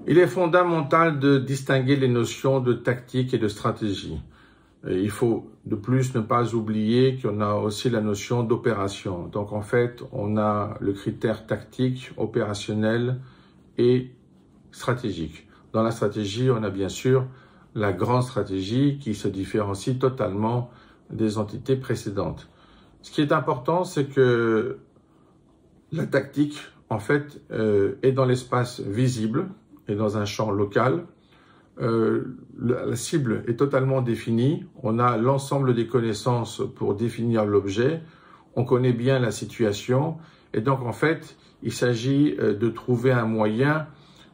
Il est fondamental de distinguer les notions de tactique et de stratégie. Il faut de plus ne pas oublier qu'on a aussi la notion d'opération. Donc en fait, on a le critère tactique, opérationnel et stratégique. Dans la stratégie, on a bien sûr la grande stratégie qui se différencie totalement des entités précédentes. Ce qui est important, c'est que la tactique, en fait, est dans l'espace visible et dans un champ local. La cible est totalement définie. On a l'ensemble des connaissances pour définir l'objet. On connaît bien la situation. Et donc, en fait, il s'agit de trouver un moyen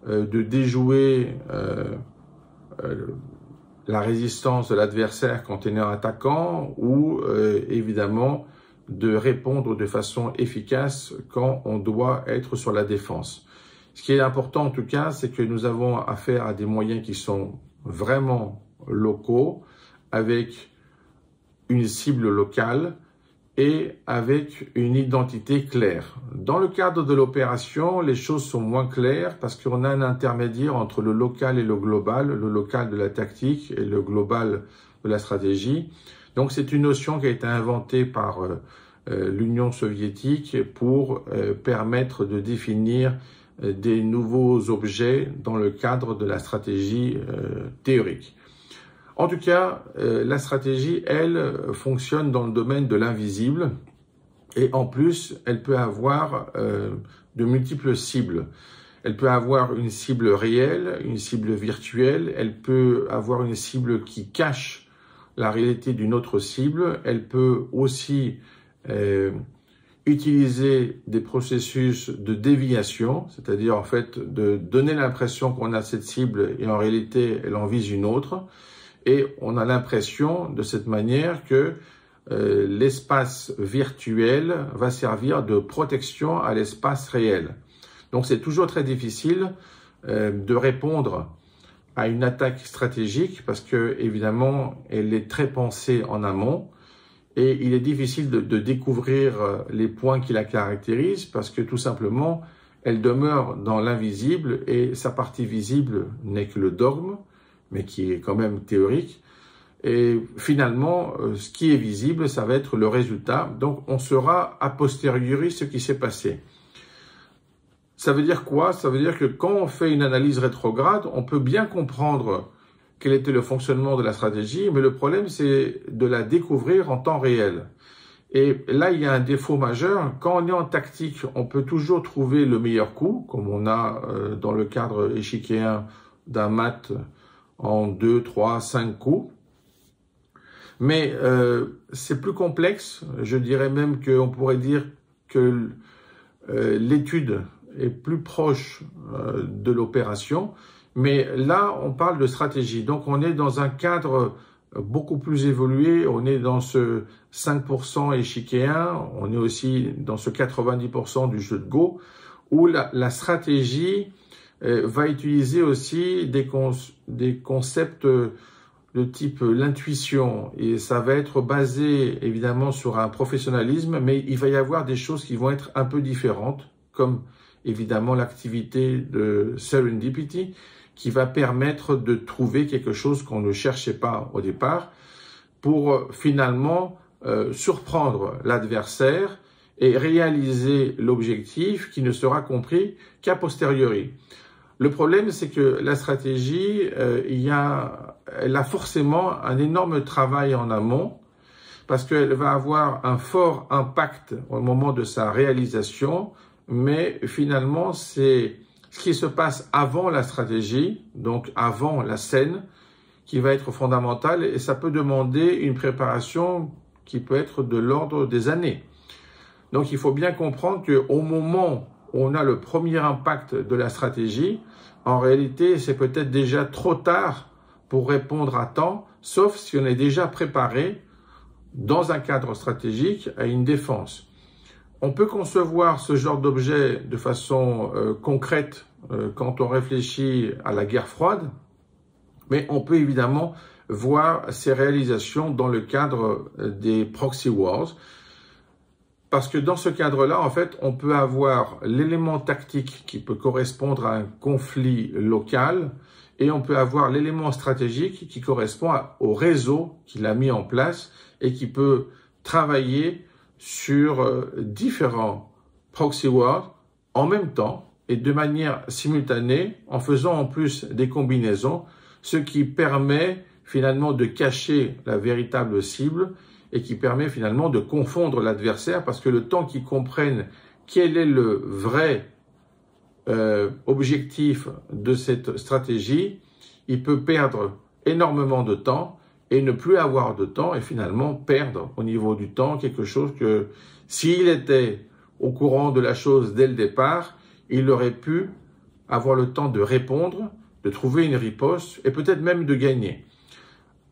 de déjouer la résistance de l'adversaire quand on est attaquant ou évidemment de répondre de façon efficace quand on doit être sur la défense. Ce qui est important en tout cas, c'est que nous avons affaire à des moyens qui sont vraiment locaux, avec une cible locale et avec une identité claire. Dans le cadre de l'opération, les choses sont moins claires parce qu'on a un intermédiaire entre le local et le local de la tactique et le global de la stratégie. Donc c'est une notion qui a été inventée par l'Union soviétique pour permettre de définir des nouveaux objets dans le cadre de la stratégie théorique. En tout cas, la stratégie, elle, fonctionne dans le domaine de l'invisible et en plus, elle peut avoir de multiples cibles. Elle peut avoir une cible réelle, une cible virtuelle, elle peut avoir une cible qui cache la réalité d'une autre cible, elle peut aussi utiliser des processus de déviation, c'est-à-dire en fait de donner l'impression qu'on a cette cible et en réalité elle en vise une autre. Et on a l'impression de cette manière que l'espace virtuel va servir de protection à l'espace réel. Donc c'est toujours très difficile de répondre à une attaque stratégique parce que évidemment elle est très pensée en amont et il est difficile de découvrir les points qui la caractérisent parce que tout simplement elle demeure dans l'invisible et sa partie visible n'est que le dogme, mais qui est quand même théorique. Et finalement, ce qui est visible, ça va être le résultat. Donc, on saura a posteriori ce qui s'est passé. Ça veut dire quoi? Ça veut dire que quand on fait une analyse rétrograde, on peut bien comprendre quel était le fonctionnement de la stratégie, mais le problème, c'est de la découvrir en temps réel. Et là, il y a un défaut majeur. Quand on est en tactique, on peut toujours trouver le meilleur coup, comme on a dans le cadre échiquéen d'un mat en 2, 3, 5 coups. Mais c'est plus complexe. Je dirais même qu'on pourrait dire que l'étude est plus proche de l'opération. Mais là, on parle de stratégie. Donc, on est dans un cadre beaucoup plus évolué. On est dans ce 5% échiquéen. On est aussi dans ce 90% du jeu de Go, où la stratégie va utiliser aussi des concepts de type l'intuition et ça va être basé évidemment sur un professionnalisme, mais il va y avoir des choses qui vont être un peu différentes, comme évidemment l'activité de serendipity qui va permettre de trouver quelque chose qu'on ne cherchait pas au départ pour finalement surprendre l'adversaire et réaliser l'objectif qui ne sera compris qu'à posteriori. Le problème, c'est que la stratégie, elle a forcément un énorme travail en amont parce qu'elle va avoir un fort impact au moment de sa réalisation, mais finalement, c'est ce qui se passe avant la stratégie, donc avant la scène, qui va être fondamental et ça peut demander une préparation qui peut être de l'ordre des années. Donc, il faut bien comprendre qu'au moment où on a le premier impact de la stratégie, en réalité, c'est peut-être déjà trop tard pour répondre à temps, sauf si on est déjà préparé dans un cadre stratégique à une défense. On peut concevoir ce genre d'objet de façon concrète quand on réfléchit à la guerre froide, mais on peut évidemment voir ces réalisations dans le cadre des proxy wars. Parce que dans ce cadre-là, en fait, on peut avoir l'élément tactique qui peut correspondre à un conflit local et on peut avoir l'élément stratégique qui correspond au réseau qu'il a mis en place et qui peut travailler sur différents proxy words en même temps et de manière simultanée en faisant en plus des combinaisons, ce qui permet finalement de cacher la véritable cible et qui permet finalement de confondre l'adversaire parce que le temps qu'il comprenne quel est le vrai objectif de cette stratégie, il peut perdre énormément de temps et ne plus avoir de temps et finalement perdre au niveau du temps quelque chose que s'il était au courant de la chose dès le départ, il aurait pu avoir le temps de répondre, de trouver une riposte et peut-être même de gagner.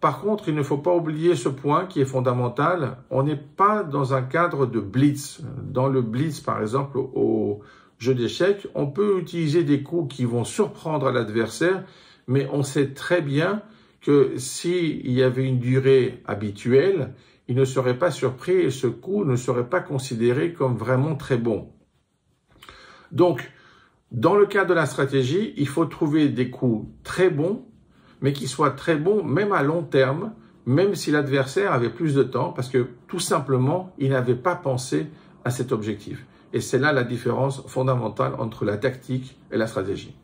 Par contre, il ne faut pas oublier ce point qui est fondamental. On n'est pas dans un cadre de blitz. Dans le blitz, par exemple, au jeu d'échecs, on peut utiliser des coups qui vont surprendre l'adversaire, mais on sait très bien que s'il y avait une durée habituelle, il ne serait pas surpris et ce coup ne serait pas considéré comme vraiment très bon. Donc, dans le cadre de la stratégie, il faut trouver des coups très bons, mais qui soient très bons même à long terme, même si l'adversaire avait plus de temps, parce que tout simplement, il n'avait pas pensé à cet objectif. Et c'est là la différence fondamentale entre la tactique et la stratégie.